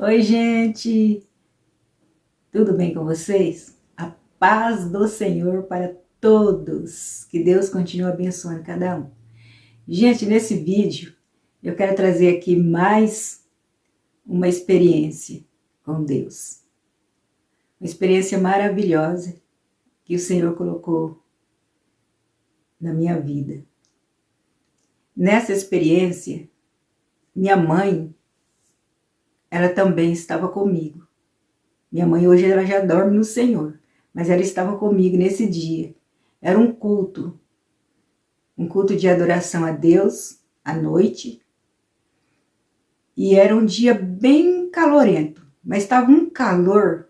Oi, gente! Tudo bem com vocês? A paz do Senhor para todos. Que Deus continue abençoando cada um. Gente, nesse vídeo eu quero trazer aqui mais uma experiência com Deus. Uma experiência maravilhosa que o Senhor colocou na minha vida. Nessa experiência, minha mãe, ela também estava comigo. Minha mãe hoje ela já dorme no Senhor, mas ela estava comigo nesse dia. Era um culto de adoração a Deus à noite. E era um dia bem calorento, mas estava um calor,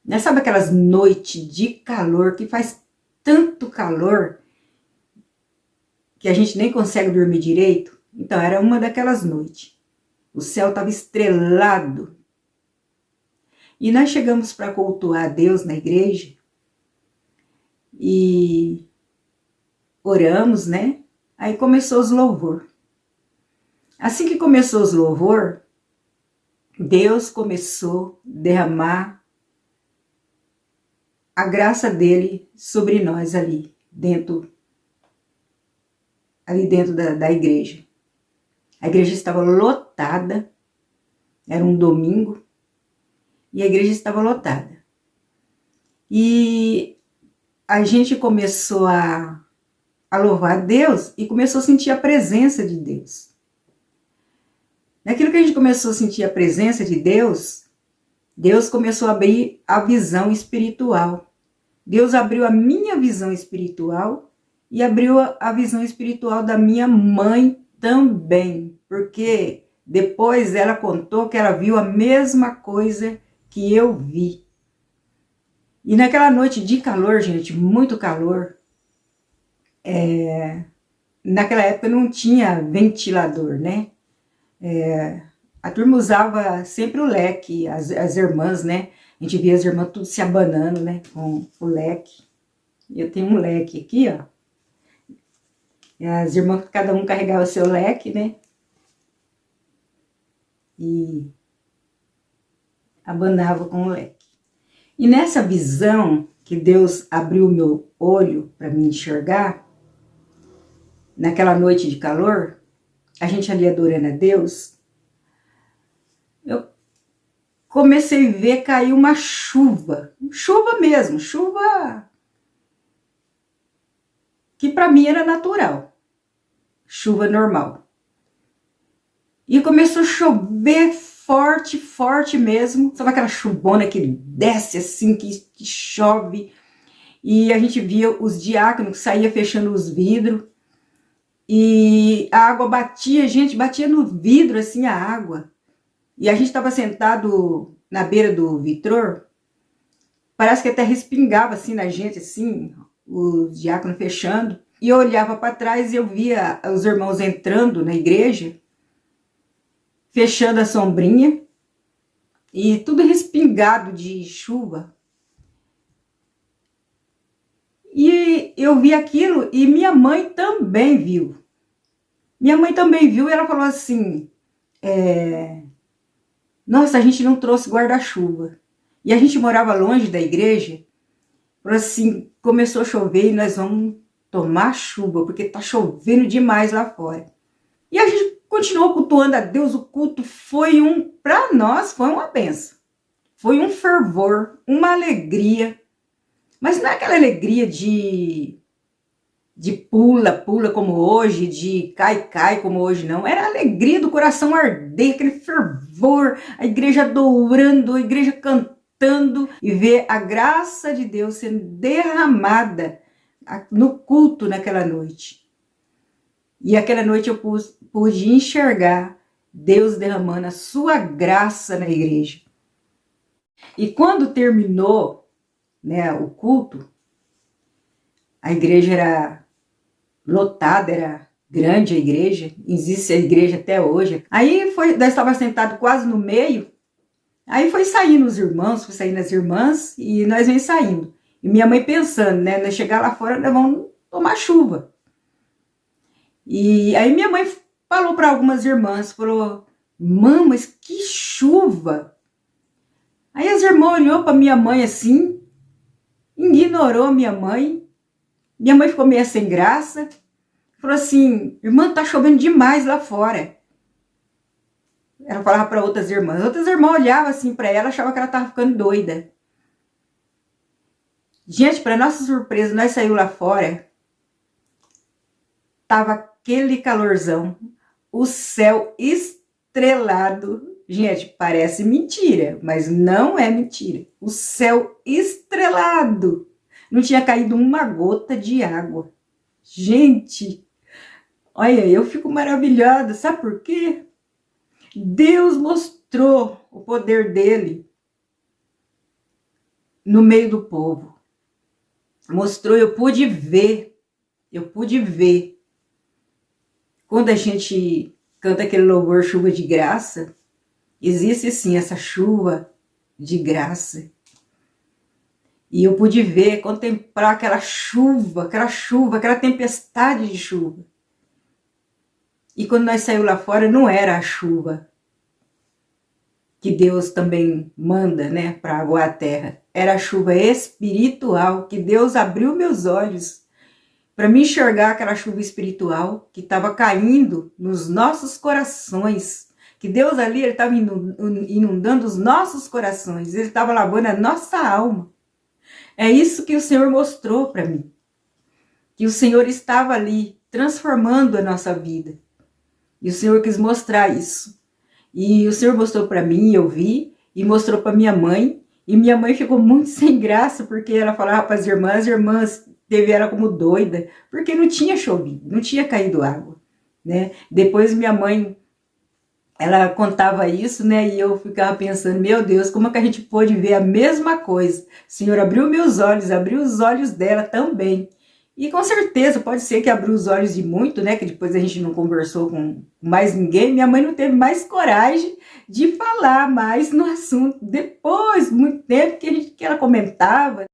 né? Sabe aquelas noites de calor que faz tanto calor que a gente nem consegue dormir direito? Então era uma daquelas noites. O céu estava estrelado. E nós chegamos para cultuar a Deus na igreja e oramos, né? Aí começou os louvor. Assim que começou os louvor, Deus começou a derramar a graça dele sobre nós ali dentro da igreja. A igreja estava lotada, era um domingo, e a igreja estava lotada. E a gente começou a louvar a Deus e começou a sentir a presença de Deus. Naquilo que a gente começou a sentir a presença de Deus, Deus começou a abrir a visão espiritual. Deus abriu a minha visão espiritual e abriu a visão espiritual da minha mãe também, porque depois ela contou que ela viu a mesma coisa que eu vi. E naquela noite de calor, gente, muito calor, naquela época não tinha ventilador, né? A turma usava sempre o leque, as irmãs, né? A gente via as irmãs tudo se abanando, né? Com o leque. Eu tenho um leque aqui, ó. E as irmãs, cada um carregava seu leque, né? E abanava com o leque. E nessa visão que Deus abriu o meu olho para me enxergar, naquela noite de calor, a gente ali adorando a Deus, eu comecei a ver cair uma chuva mesmo, chuva que para mim era natural, chuva normal. E começou a chover forte, forte mesmo, sabe aquela chuvona que desce assim, que chove, e a gente via os diáconos que saía fechando os vidros, e a água batia, gente, batia no vidro assim a água. E a gente estava sentado na beira do vitrô, parece que até respingava assim na gente, assim, o diácono fechando. E eu olhava para trás e eu via os irmãos entrando na igreja, fechando a sombrinha, e tudo respingado de chuva. E eu vi aquilo e minha mãe também viu. Minha mãe também viu e ela falou assim, nossa, a gente não trouxe guarda-chuva. E a gente morava longe da igreja, falou assim, começou a chover e nós vamos tomar chuva, porque tá chovendo demais lá fora. E a gente continuou cultuando a Deus, o culto foi para nós, foi uma bênção. Foi um fervor, uma alegria. Mas não é aquela alegria de pula como hoje, de cai como hoje, não. Era a alegria do coração arder, aquele fervor, a igreja adorando, a igreja cantando e ver a graça de Deus sendo derramada no culto naquela noite. E aquela noite eu pude enxergar Deus derramando a sua graça na igreja. E quando terminou, né, o culto, a igreja era lotada, era grande a igreja, existe a igreja até hoje. Aí nós estávamos sentados quase no meio, aí foi saindo os irmãos, foi saindo as irmãs e nós vem saindo. E minha mãe pensando, né, nós chegar lá fora, nós vamos tomar chuva. E aí minha mãe falou para algumas irmãs, falou, mãe, mas que chuva! Aí as irmãs olhou para minha mãe assim, ignorou minha mãe. Minha mãe ficou meio sem graça. Falou assim, irmã, tá chovendo demais lá fora. Ela falava para outras irmãs. Outras irmãs olhavam assim para ela, achavam que ela tava ficando doida. Gente, para nossa surpresa, nós saímos lá fora. Tava aquele calorzão. O céu estrelado. Gente, parece mentira, mas não é mentira. O céu estrelado. Não tinha caído uma gota de água. Gente, olha, eu fico maravilhada. Sabe por quê? Deus mostrou o poder dele no meio do povo. Mostrou, eu pude ver. Quando a gente canta aquele louvor Chuva de Graça, existe sim essa chuva de graça. E eu pude ver, contemplar aquela chuva, aquela tempestade de chuva. E quando nós saímos lá fora, não era a chuva que Deus também manda, né, para aguar a terra. Era a chuva espiritual, que Deus abriu meus olhos para me enxergar aquela chuva espiritual que estava caindo nos nossos corações. Que Deus ali, ele estava inundando os nossos corações, ele estava lavando a nossa alma. É isso que o Senhor mostrou para mim. Que o Senhor estava ali transformando a nossa vida. E o Senhor quis mostrar isso. E o Senhor mostrou para mim, eu vi, e mostrou para minha mãe. E minha mãe ficou muito sem graça, porque ela falava para as irmãs teve ela como doida, porque não tinha chovido, não tinha caído água, né? Depois minha mãe, ela contava isso, né? E eu ficava pensando, meu Deus, como é que a gente pôde ver a mesma coisa? O Senhor abriu meus olhos, abriu os olhos dela também. E com certeza, pode ser que abriu os olhos de muito, né? Que depois a gente não conversou com mais ninguém. Minha mãe não teve mais coragem de falar mais no assunto. Depois, muito tempo que ela comentava.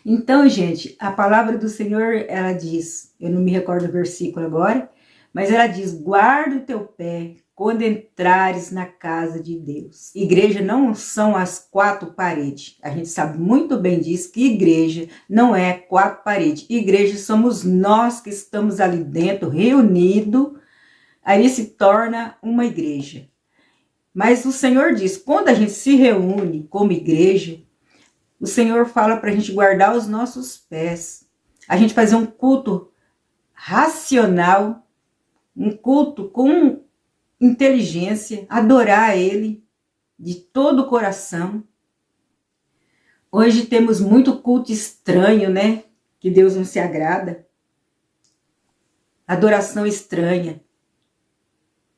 Então, gente, a palavra do Senhor, ela diz, eu não me recordo o versículo agora, mas ela diz, guarda o teu pé quando entrares na casa de Deus. Igreja não são as quatro paredes. A gente sabe muito bem disso, que igreja não é quatro paredes. Igreja somos nós que estamos ali dentro, reunidos, aí se torna uma igreja. Mas o Senhor diz, quando a gente se reúne como igreja, o Senhor fala para a gente guardar os nossos pés, a gente fazer um culto racional, um culto com inteligência, adorar Ele de todo o coração. Hoje temos muito culto estranho, né? Que Deus não se agrada. Adoração estranha,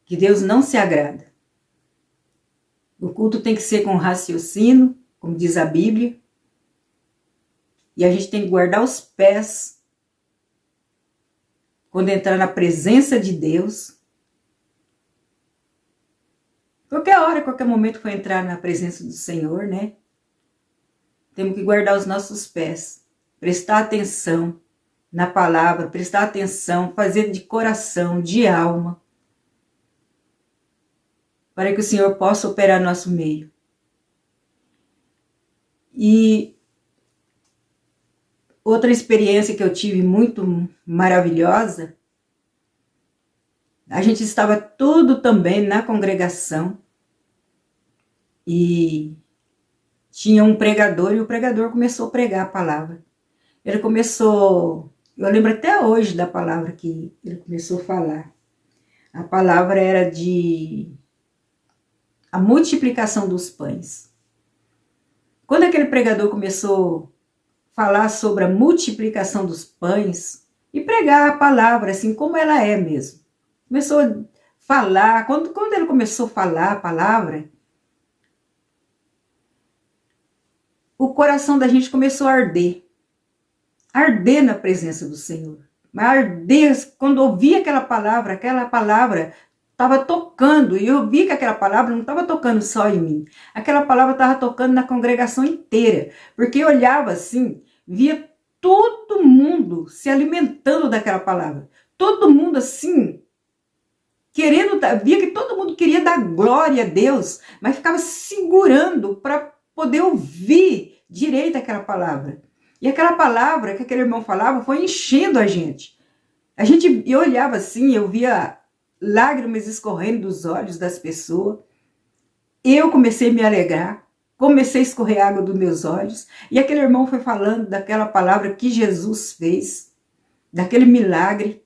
que Deus não se agrada. O culto tem que ser com raciocínio, como diz a Bíblia. E a gente tem que guardar os pés quando entrar na presença de Deus. Qualquer hora, qualquer momento for entrar na presença do Senhor, né? Temos que guardar os nossos pés, prestar atenção na palavra, prestar atenção, fazer de coração, de alma, para que o Senhor possa operar no nosso meio. E outra experiência que eu tive muito maravilhosa, a gente estava tudo também na congregação e tinha um pregador e o pregador começou a pregar a palavra. Ele começou, eu lembro até hoje da palavra que ele começou a falar. A palavra era de a multiplicação dos pães. Quando aquele pregador começou a falar sobre a multiplicação dos pães e pregar a palavra assim como ela é mesmo. Começou a falar, quando ele começou a falar a palavra, o coração da gente começou a arder. Arder na presença do Senhor. Mas arder, quando ouvia aquela palavra estava tocando, e eu vi que aquela palavra não estava tocando só em mim. Aquela palavra estava tocando na congregação inteira, porque eu olhava assim, via todo mundo se alimentando daquela palavra. Todo mundo assim, via que todo mundo queria dar glória a Deus, mas ficava segurando para poder ouvir direito aquela palavra. E aquela palavra que aquele irmão falava foi enchendo a gente. Eu olhava assim, eu via lágrimas escorrendo dos olhos das pessoas. Eu comecei a me alegrar, comecei a escorrer água dos meus olhos. E aquele irmão foi falando daquela palavra que Jesus fez, daquele milagre,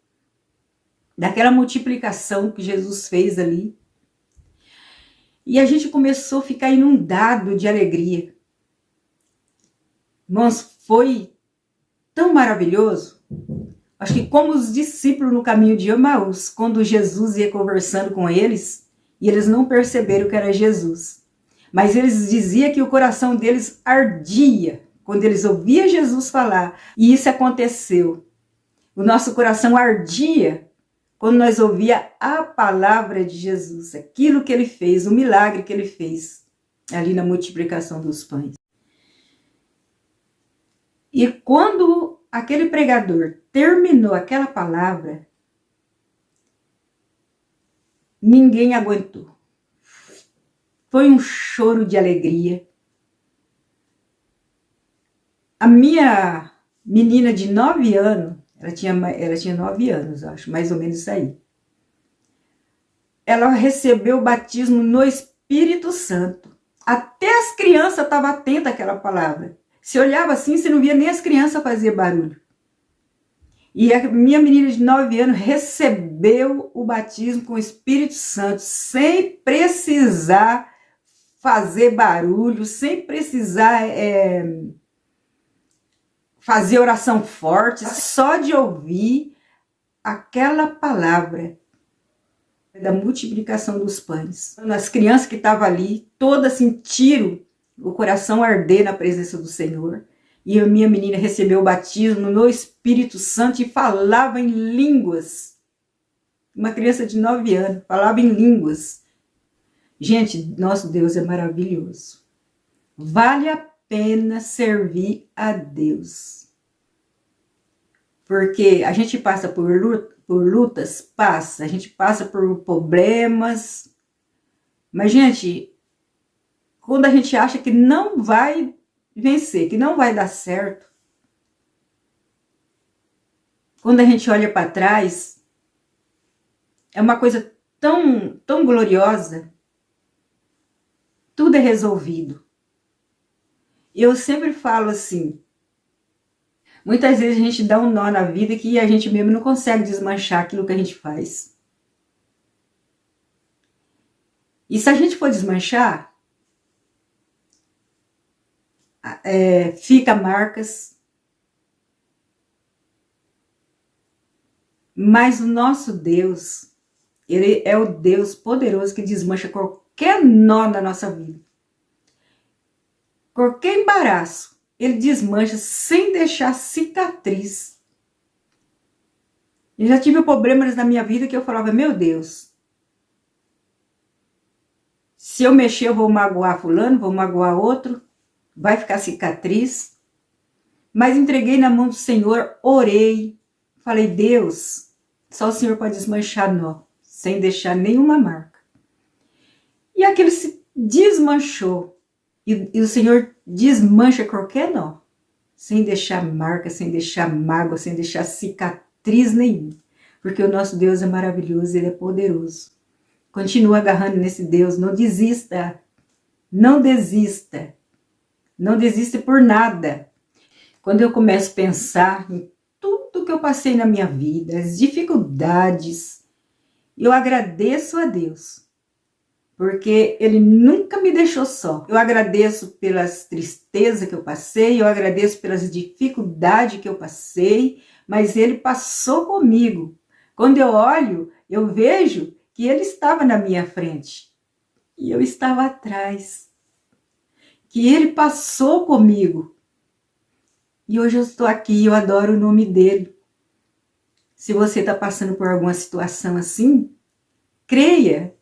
daquela multiplicação que Jesus fez ali. E a gente começou a ficar inundado de alegria. Irmãos, foi tão maravilhoso. Acho que como os discípulos no caminho de Emaús, quando Jesus ia conversando com eles, e eles não perceberam que era Jesus. Mas eles diziam que o coração deles ardia quando eles ouviam Jesus falar. E isso aconteceu. O nosso coração ardia quando nós ouvia a palavra de Jesus, aquilo que ele fez, o milagre que ele fez ali na multiplicação dos pães. E quando aquele pregador terminou aquela palavra, ninguém aguentou. Foi um choro de alegria. A minha menina de 9 anos, ela tinha 9 anos, acho, mais ou menos isso aí. Ela recebeu o batismo no Espírito Santo. Até as crianças estavam atentas àquela palavra. Se olhava assim, você não via nem as crianças fazer barulho. E a minha menina de 9 anos recebeu o batismo com o Espírito Santo, sem precisar fazer barulho, sem precisar fazer oração forte, só de ouvir aquela palavra da multiplicação dos pães. As crianças que estavam ali, todas sentiram o coração arder na presença do Senhor. E a minha menina recebeu o batismo no Espírito Santo e falava em línguas. Uma criança de 9 anos falava em línguas. Gente, nosso Deus é maravilhoso. Vale a pena servir a Deus. Porque a gente passa por lutas, passa. A gente passa por problemas. Mas, gente, quando a gente acha que não vai vencer, que não vai dar certo, quando a gente olha para trás, é uma coisa tão, tão gloriosa. Tudo é resolvido. E eu sempre falo assim, muitas vezes a gente dá um nó na vida que a gente mesmo não consegue desmanchar aquilo que a gente faz. E se a gente for desmanchar, fica marcas. Mas o nosso Deus, ele é o Deus poderoso que desmancha qualquer nó na nossa vida. Qualquer embaraço, ele desmancha sem deixar cicatriz. Eu já tive problemas na minha vida que eu falava, meu Deus, se eu mexer eu vou magoar fulano, vou magoar outro, vai ficar cicatriz. Mas entreguei na mão do Senhor, orei, falei, Deus, só o Senhor pode desmanchar nó, sem deixar nenhuma marca. E aquele se desmanchou. E o Senhor desmancha qualquer nó, sem deixar marca, sem deixar mágoa, sem deixar cicatriz nenhuma. Porque o nosso Deus é maravilhoso, Ele é poderoso. Continua agarrando nesse Deus, não desista, não desista. Não desista por nada. Quando eu começo a pensar em tudo que eu passei na minha vida, as dificuldades, eu agradeço a Deus. Porque Ele nunca me deixou só. Eu agradeço pelas tristezas que eu passei, eu agradeço pelas dificuldades que eu passei, mas Ele passou comigo. Quando eu olho, eu vejo que Ele estava na minha frente e eu estava atrás. Que Ele passou comigo. E hoje eu estou aqui, eu adoro o nome dEle. Se você está passando por alguma situação assim, creia.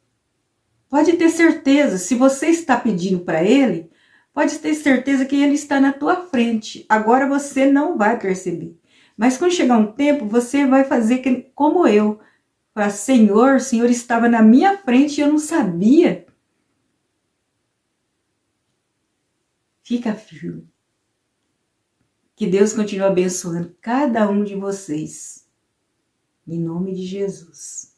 Pode ter certeza, se você está pedindo para Ele, pode ter certeza que Ele está na tua frente. Agora você não vai perceber. Mas quando chegar um tempo, você vai fazer como eu. Falar, Senhor, o Senhor estava na minha frente e eu não sabia. Fica firme. Que Deus continue abençoando cada um de vocês. Em nome de Jesus.